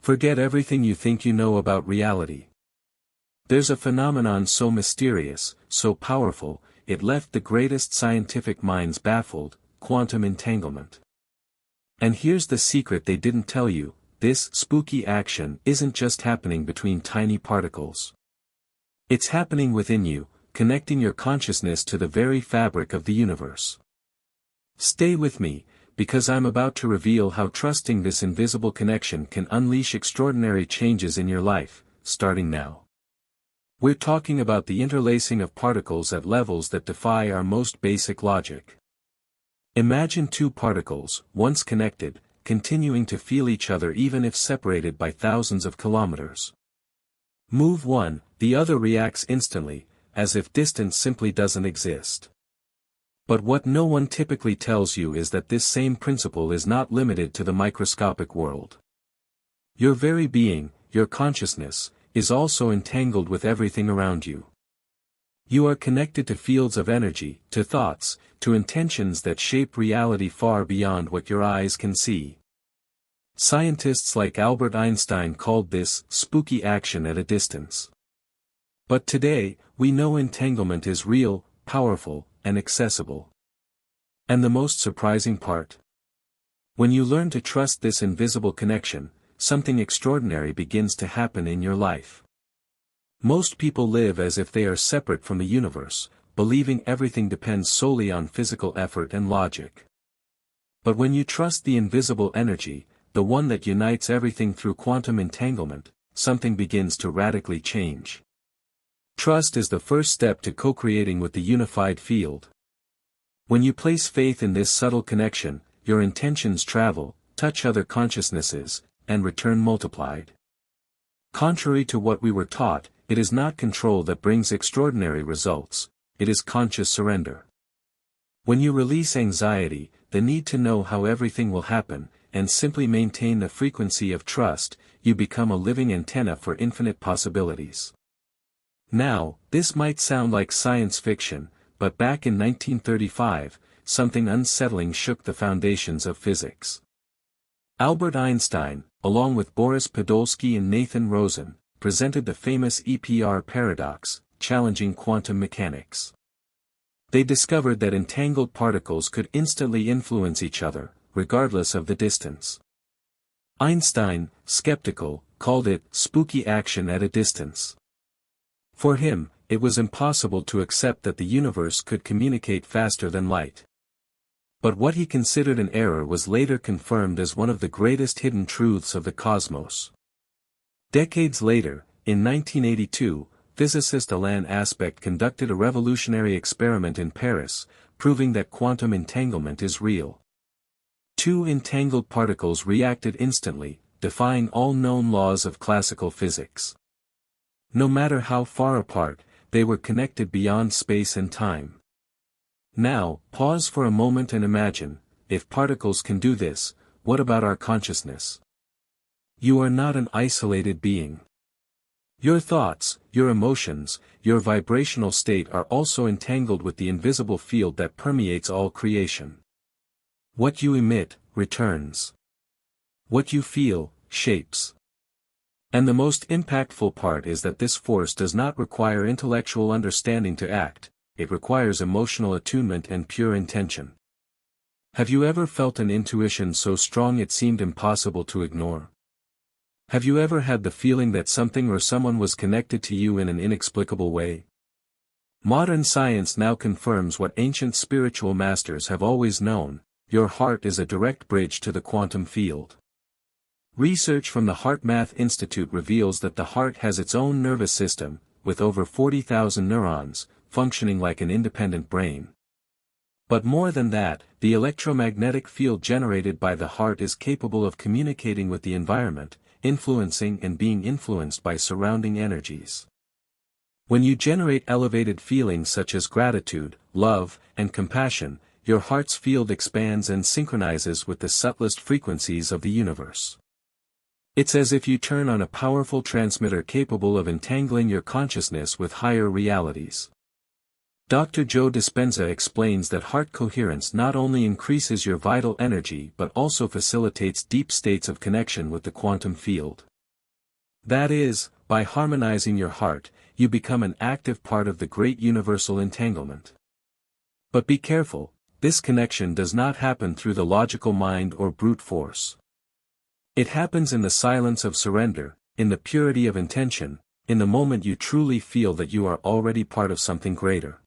Forget everything you think you know about reality. There's a phenomenon so mysterious, so powerful, it left the greatest scientific minds baffled: quantum entanglement. And here's the secret they didn't tell you: this spooky action isn't just happening between tiny particles. It's happening within you, connecting your consciousness to the very fabric of the universe. Stay with me, because I'm about to reveal how trusting this invisible connection can unleash extraordinary changes in your life, starting now. We're talking about the interlacing of particles at levels that defy our most basic logic. Imagine two particles, once connected, continuing to feel each other even if separated by thousands of kilometers. Move one, the other reacts instantly, as if distance simply doesn't exist. But what no one typically tells you is that this same principle is not limited to the microscopic world. Your very being, your consciousness, is also entangled with everything around you. You are connected to fields of energy, to thoughts, to intentions that shape reality far beyond what your eyes can see. Scientists like Albert Einstein called this spooky action at a distance. But today, we know entanglement is real, powerful, and accessible. And the most surprising part? When you learn to trust this invisible connection, something extraordinary begins to happen in your life. Most people live as if they are separate from the universe, believing everything depends solely on physical effort and logic. But when you trust the invisible energy, the one that unites everything through quantum entanglement, something begins to radically change. Trust is the first step to co-creating with the unified field. When you place faith in this subtle connection, your intentions travel, touch other consciousnesses, and return multiplied. Contrary to what we were taught, it is not control that brings extraordinary results, it is conscious surrender. When you release anxiety, the need to know how everything will happen, and simply maintain the frequency of trust, you become a living antenna for infinite possibilities. Now, this might sound like science fiction, but back in 1935, something unsettling shook the foundations of physics. Albert Einstein, along with Boris Podolsky and Nathan Rosen, presented the famous EPR paradox, challenging quantum mechanics. They discovered that entangled particles could instantly influence each other, regardless of the distance. Einstein, skeptical, called it spooky action at a distance. For him, it was impossible to accept that the universe could communicate faster than light. But what he considered an error was later confirmed as one of the greatest hidden truths of the cosmos. Decades later, in 1982, physicist Alain Aspect conducted a revolutionary experiment in Paris, proving that quantum entanglement is real. Two entangled particles reacted instantly, defying all known laws of classical physics. No matter how far apart, they were connected beyond space and time. Now, pause for a moment and imagine, if particles can do this, what about our consciousness? You are not an isolated being. Your thoughts, your emotions, your vibrational state are also entangled with the invisible field that permeates all creation. What you emit, returns. What you feel, shapes. And the most impactful part is that this force does not require intellectual understanding to act, it requires emotional attunement and pure intention. Have you ever felt an intuition so strong it seemed impossible to ignore? Have you ever had the feeling that something or someone was connected to you in an inexplicable way? Modern science now confirms what ancient spiritual masters have always known: your heart is a direct bridge to the quantum field. Research from the HeartMath Institute reveals that the heart has its own nervous system, with over 40,000 neurons, functioning like an independent brain. But more than that, the electromagnetic field generated by the heart is capable of communicating with the environment, influencing and being influenced by surrounding energies. When you generate elevated feelings such as gratitude, love, and compassion, your heart's field expands and synchronizes with the subtlest frequencies of the universe. It's as if you turn on a powerful transmitter capable of entangling your consciousness with higher realities. Dr. Joe Dispenza explains that heart coherence not only increases your vital energy but also facilitates deep states of connection with the quantum field. That is, by harmonizing your heart, you become an active part of the great universal entanglement. But be careful, this connection does not happen through the logical mind or brute force. It happens in the silence of surrender, in the purity of intention, in the moment you truly feel that you are already part of something greater.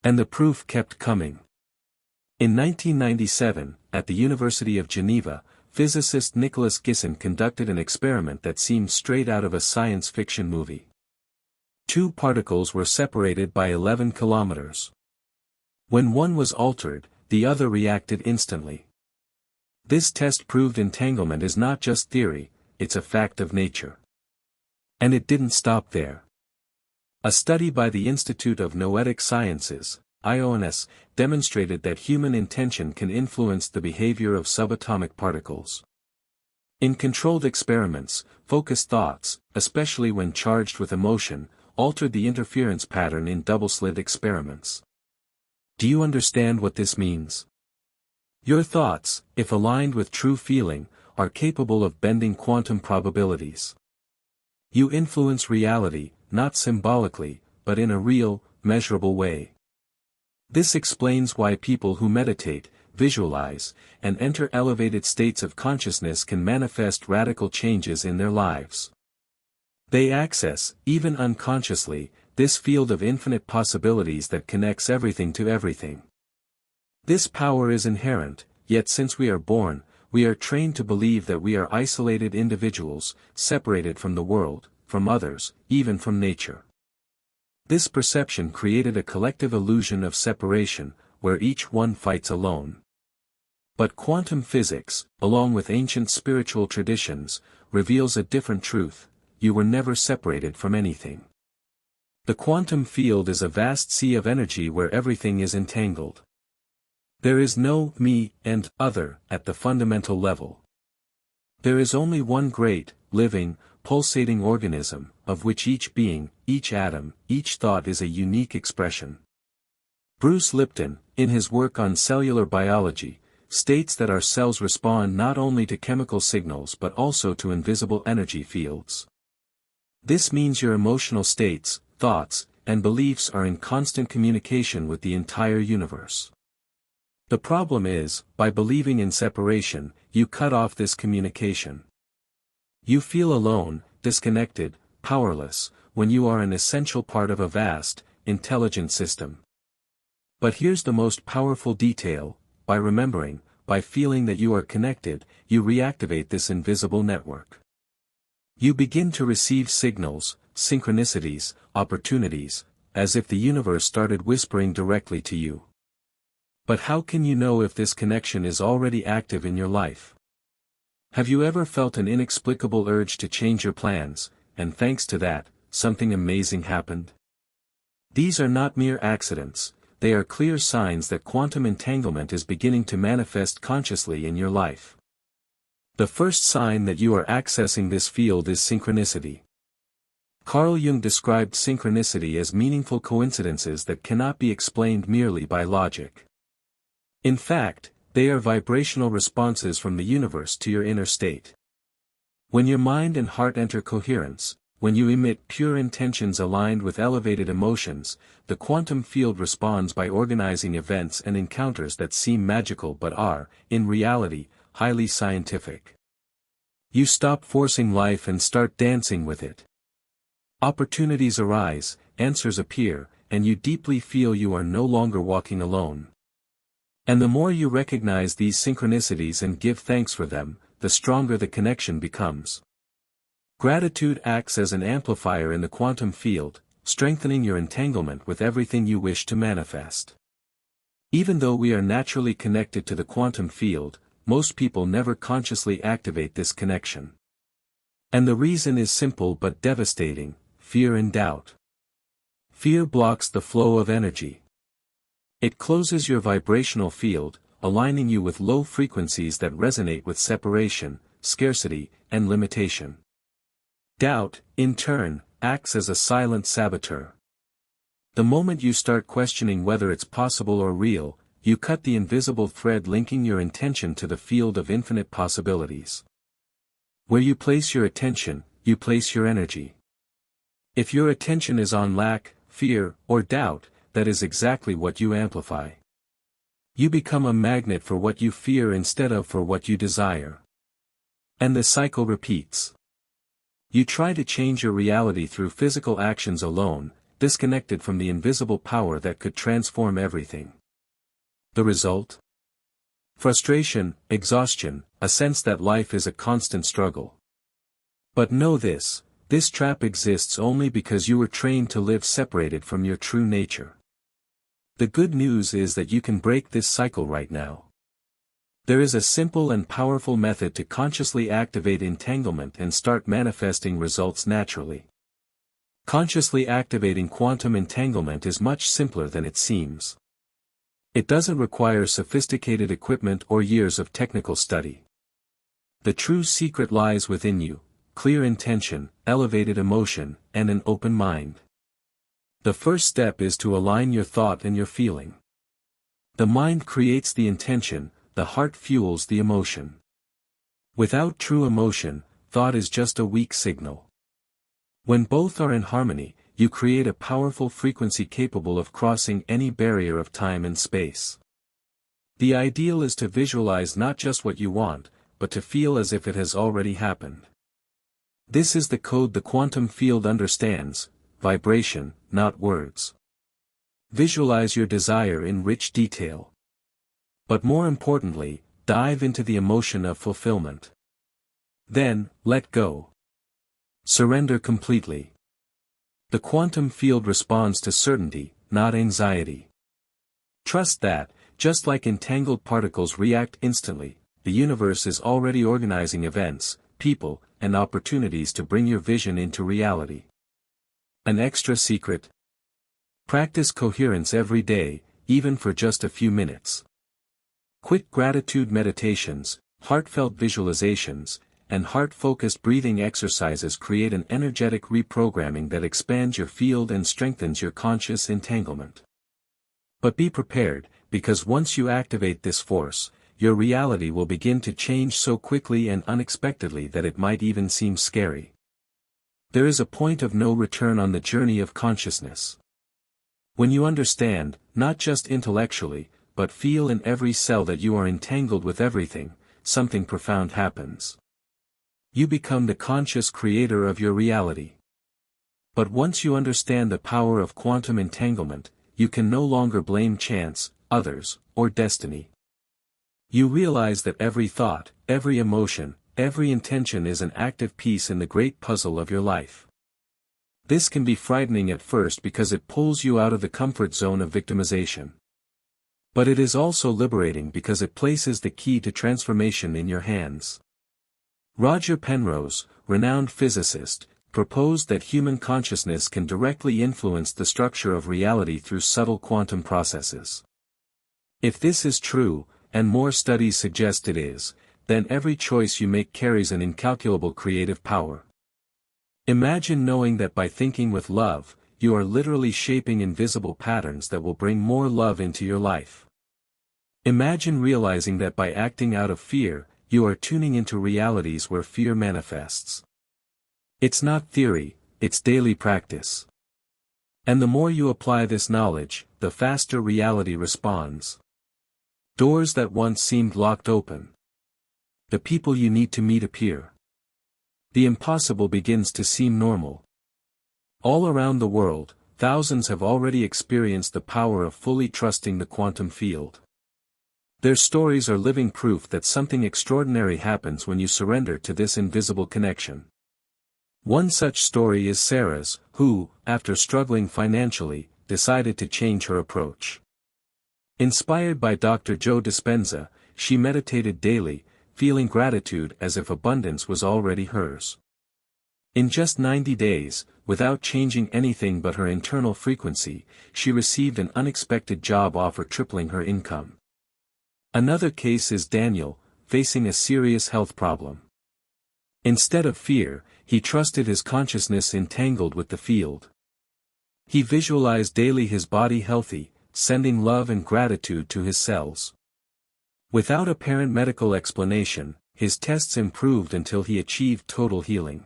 And the proof kept coming. In 1997, at the University of Geneva, physicist Nicholas Gisin conducted an experiment that seemed straight out of a science fiction movie. Two particles were separated by 11 kilometers. When one was altered, the other reacted instantly. This test proved entanglement is not just theory, it's a fact of nature. And it didn't stop there. A study by the Institute of Noetic Sciences, IONS, demonstrated that human intention can influence the behavior of subatomic particles. In controlled experiments, focused thoughts, especially when charged with emotion, altered the interference pattern in double-slit experiments. Do you understand what this means? Your thoughts, if aligned with true feeling, are capable of bending quantum probabilities. You influence reality, not symbolically, but in a real, measurable way. This explains why people who meditate, visualize, and enter elevated states of consciousness can manifest radical changes in their lives. They access, even unconsciously, this field of infinite possibilities that connects everything to everything. This power is inherent, yet since we are born, we are trained to believe that we are isolated individuals, separated from the world, from others, even from nature. This perception created a collective illusion of separation, where each one fights alone. But quantum physics, along with ancient spiritual traditions, reveals a different truth: you were never separated from anything. The quantum field is a vast sea of energy where everything is entangled. There is no me and other at the fundamental level. There is only one great, living, pulsating organism, of which each being, each atom, each thought is a unique expression. Bruce Lipton, in his work on cellular biology, states that our cells respond not only to chemical signals but also to invisible energy fields. This means your emotional states, thoughts, and beliefs are in constant communication with the entire universe. The problem is, by believing in separation, you cut off this communication. You feel alone, disconnected, powerless, when you are an essential part of a vast, intelligent system. But here's the most powerful detail: by remembering, by feeling that you are connected, you reactivate this invisible network. You begin to receive signals, synchronicities, opportunities, as if the universe started whispering directly to you. But how can you know if this connection is already active in your life? Have you ever felt an inexplicable urge to change your plans, and thanks to that, something amazing happened? These are not mere accidents, they are clear signs that quantum entanglement is beginning to manifest consciously in your life. The first sign that you are accessing this field is synchronicity. Carl Jung described synchronicity as meaningful coincidences that cannot be explained merely by logic. In fact, they are vibrational responses from the universe to your inner state. When your mind and heart enter coherence, when you emit pure intentions aligned with elevated emotions, the quantum field responds by organizing events and encounters that seem magical but are, in reality, highly scientific. You stop forcing life and start dancing with it. Opportunities arise, answers appear, and you deeply feel you are no longer walking alone. And the more you recognize these synchronicities and give thanks for them, the stronger the connection becomes. Gratitude acts as an amplifier in the quantum field, strengthening your entanglement with everything you wish to manifest. Even though we are naturally connected to the quantum field, most people never consciously activate this connection. And the reason is simple but devastating: fear and doubt. Fear blocks the flow of energy. It closes your vibrational field, aligning you with low frequencies that resonate with separation, scarcity, and limitation. Doubt, in turn, acts as a silent saboteur. The moment you start questioning whether it's possible or real, you cut the invisible thread linking your intention to the field of infinite possibilities. Where you place your attention, you place your energy. If your attention is on lack, fear, or doubt, that is exactly what you amplify. You become a magnet for what you fear instead of for what you desire. And the cycle repeats. You try to change your reality through physical actions alone, disconnected from the invisible power that could transform everything. The result? Frustration, exhaustion, a sense that life is a constant struggle. But know this trap exists only because you were trained to live separated from your true nature. The good news is that you can break this cycle right now. There is a simple and powerful method to consciously activate entanglement and start manifesting results naturally. Consciously activating quantum entanglement is much simpler than it seems. It doesn't require sophisticated equipment or years of technical study. The true secret lies within you: clear intention, elevated emotion, and an open mind. The first step is to align your thought and your feeling. The mind creates the intention, the heart fuels the emotion. Without true emotion, thought is just a weak signal. When both are in harmony, you create a powerful frequency capable of crossing any barrier of time and space. The ideal is to visualize not just what you want, but to feel as if it has already happened. This is the code the quantum field understands: vibration, not words. Visualize your desire in rich detail. But more importantly, dive into the emotion of fulfillment. Then, let go. Surrender completely. The quantum field responds to certainty, not anxiety. Trust that, just like entangled particles react instantly, the universe is already organizing events, people, and opportunities to bring your vision into reality. An extra secret: practice coherence every day, even for just a few minutes. Quick gratitude meditations, heartfelt visualizations, and heart-focused breathing exercises create an energetic reprogramming that expands your field and strengthens your conscious entanglement. But be prepared, because once you activate this force, your reality will begin to change so quickly and unexpectedly that it might even seem scary. There is a point of no return on the journey of consciousness. When you understand, not just intellectually, but feel in every cell that you are entangled with everything, something profound happens. You become the conscious creator of your reality. But once you understand the power of quantum entanglement, you can no longer blame chance, others, or destiny. You realize that every thought, every emotion, every intention is an active piece in the great puzzle of your life. This can be frightening at first because it pulls you out of the comfort zone of victimization. But it is also liberating because it places the key to transformation in your hands. Roger Penrose, renowned physicist, proposed that human consciousness can directly influence the structure of reality through subtle quantum processes. If this is true, and more studies suggest it is, then every choice you make carries an incalculable creative power. Imagine knowing that by thinking with love, you are literally shaping invisible patterns that will bring more love into your life. Imagine realizing that by acting out of fear, you are tuning into realities where fear manifests. It's not theory, it's daily practice. And the more you apply this knowledge, the faster reality responds. Doors that once seemed locked open. The people you need to meet appear. The impossible begins to seem normal. All around the world, thousands have already experienced the power of fully trusting the quantum field. Their stories are living proof that something extraordinary happens when you surrender to this invisible connection. One such story is Sarah's, who, after struggling financially, decided to change her approach. Inspired by Dr. Joe Dispenza, she meditated daily, feeling gratitude as if abundance was already hers. In just 90 days, without changing anything but her internal frequency, she received an unexpected job offer tripling her income. Another case is Daniel, facing a serious health problem. Instead of fear, he trusted his consciousness entangled with the field. He visualized daily his body healthy, sending love and gratitude to his cells. Without apparent medical explanation, his tests improved until he achieved total healing.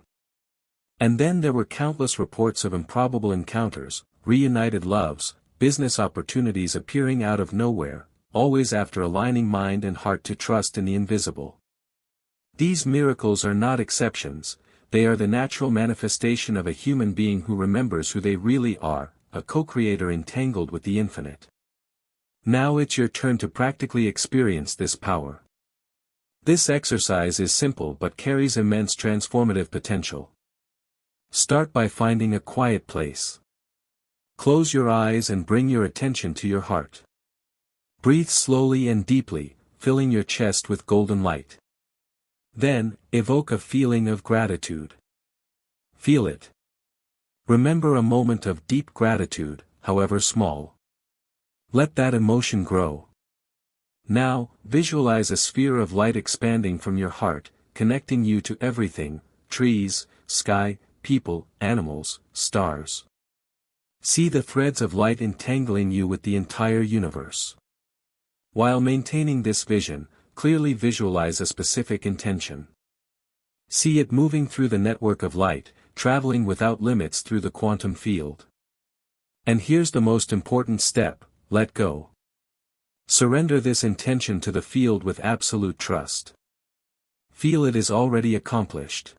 And then there were countless reports of improbable encounters, reunited loves, business opportunities appearing out of nowhere, always after aligning mind and heart to trust in the invisible. These miracles are not exceptions, they are the natural manifestation of a human being who remembers who they really are, a co-creator entangled with the infinite. Now it's your turn to practically experience this power. This exercise is simple but carries immense transformative potential. Start by finding a quiet place. Close your eyes and bring your attention to your heart. Breathe slowly and deeply, filling your chest with golden light. Then, evoke a feeling of gratitude. Feel it. Remember a moment of deep gratitude, however small. Let that emotion grow. Now, visualize a sphere of light expanding from your heart, connecting you to everything, trees, sky, people, animals, stars. See the threads of light entangling you with the entire universe. While maintaining this vision, clearly visualize a specific intention. See it moving through the network of light, traveling without limits through the quantum field. And here's the most important step: let go. Surrender this intention to the field with absolute trust. Feel it is already accomplished.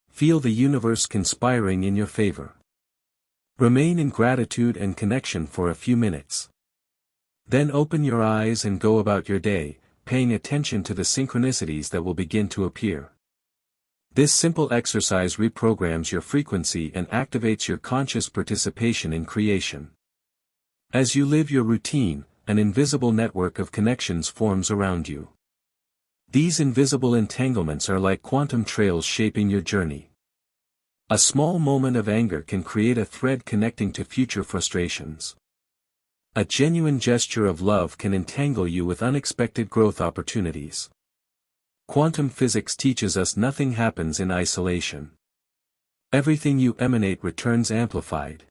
Feel the universe conspiring in your favor. Remain in gratitude and connection for a few minutes. Then open your eyes and go about your day, paying attention to the synchronicities that will begin to appear. This simple exercise reprograms your frequency and activates your conscious participation in creation. As you live your routine, an invisible network of connections forms around you. These invisible entanglements are like quantum trails shaping your journey. A small moment of anger can create a thread connecting to future frustrations. A genuine gesture of love can entangle you with unexpected growth opportunities. Quantum physics teaches us nothing happens in isolation. Everything you emanate returns amplified.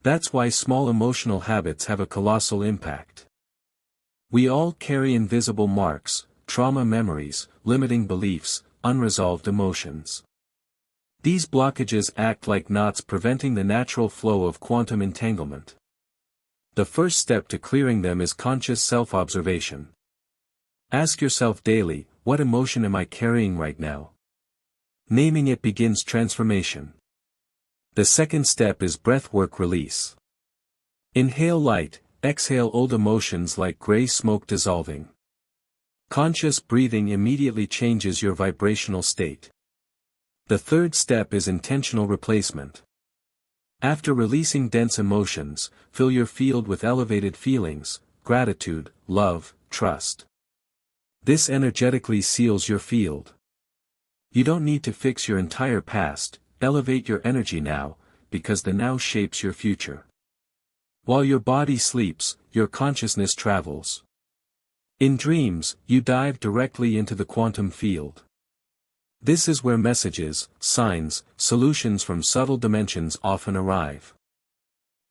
That's why small emotional habits have a colossal impact. We all carry invisible marks, trauma memories, limiting beliefs, unresolved emotions. These blockages act like knots preventing the natural flow of quantum entanglement. The first step to clearing them is conscious self-observation. Ask yourself daily, what emotion am I carrying right now? Naming it begins transformation. The second step is breathwork release. Inhale light, exhale old emotions like gray smoke dissolving. Conscious breathing immediately changes your vibrational state. The third step is intentional replacement. After releasing dense emotions, fill your field with elevated feelings, gratitude, love, trust. This energetically seals your field. You don't need to fix your entire past, elevate your energy now, because the now shapes your future. While your body sleeps, your consciousness travels. In dreams, you dive directly into the quantum field. This is where messages, signs, solutions from subtle dimensions often arrive.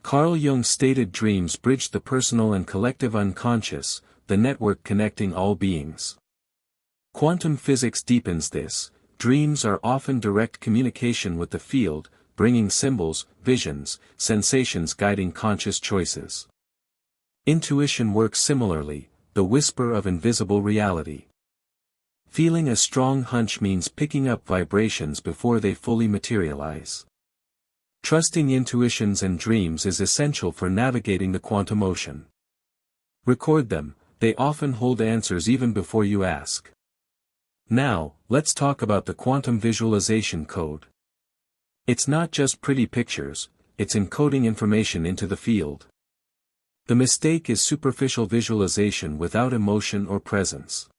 Carl Jung stated dreams bridge the personal and collective unconscious, the network connecting all beings. Quantum physics deepens this. Dreams are often direct communication with the field, bringing symbols, visions, sensations guiding conscious choices. Intuition works similarly, the whisper of invisible reality. Feeling a strong hunch means picking up vibrations before they fully materialize. Trusting intuitions and dreams is essential for navigating the quantum ocean. Record them, they often hold answers even before you ask. Now, let's talk about the quantum visualization code. It's not just pretty pictures, it's encoding information into the field. The mistake is superficial visualization without emotion or presence.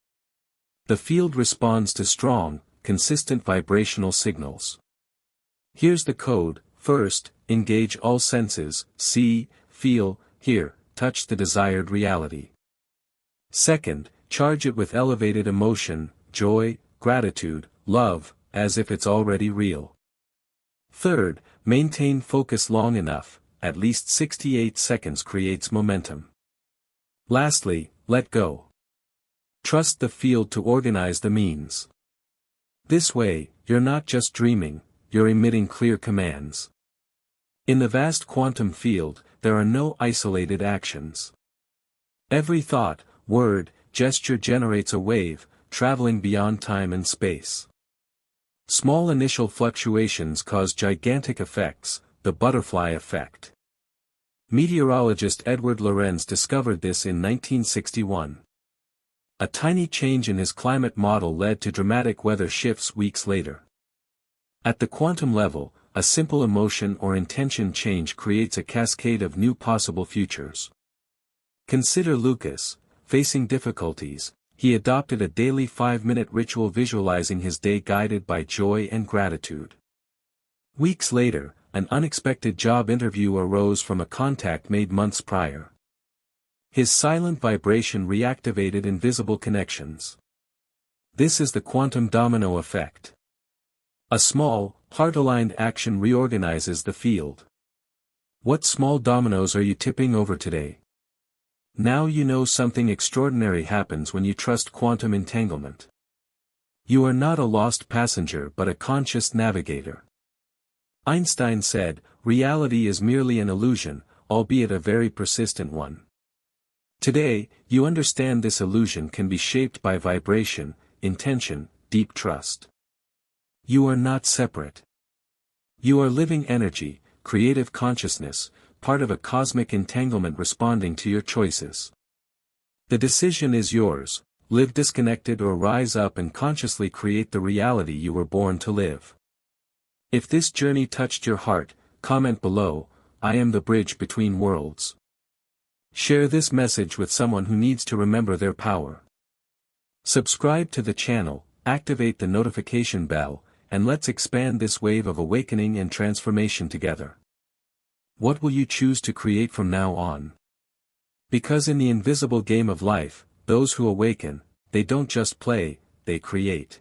The field responds to strong, consistent vibrational signals. Here's the code. First, engage all senses, see, feel, hear, touch the desired reality. Second, charge it with elevated emotion, joy, gratitude, love, as if it's already real. Third, maintain focus long enough, at least 68 seconds creates momentum. Lastly, let go. Trust the field to organize the means. This way, you're not just dreaming, you're emitting clear commands. In the vast quantum field, there are no isolated actions. Every thought, word, gesture generates a wave, traveling beyond time and space. Small initial fluctuations cause gigantic effects, the butterfly effect. Meteorologist Edward Lorenz discovered this in 1961. A tiny change in his climate model led to dramatic weather shifts weeks later. At the quantum level, a simple emotion or intention change creates a cascade of new possible futures. Consider Lucas. Facing difficulties, he adopted a daily 5-minute ritual visualizing his day guided by joy and gratitude. Weeks later, an unexpected job interview arose from a contact made months prior. His silent vibration reactivated invisible connections. This is the quantum domino effect. A small, heart-aligned action reorganizes the field. What small dominoes are you tipping over today? Now you know something extraordinary happens when you trust quantum entanglement. You are not a lost passenger but a conscious navigator. Einstein said, reality is merely an illusion, albeit a very persistent one. Today, you understand this illusion can be shaped by vibration, intention, deep trust. You are not separate. You are living energy, creative consciousness, part of a cosmic entanglement responding to your choices. The decision is yours: live disconnected or rise up and consciously create the reality you were born to live. If this journey touched your heart, comment below. I am the bridge between worlds. Share this message with someone who needs to remember their power. Subscribe to the channel, activate the notification bell, and let's expand this wave of awakening and transformation together. What will you choose to create from now on? Because in the invisible game of life, those who awaken, they don't just play, they create.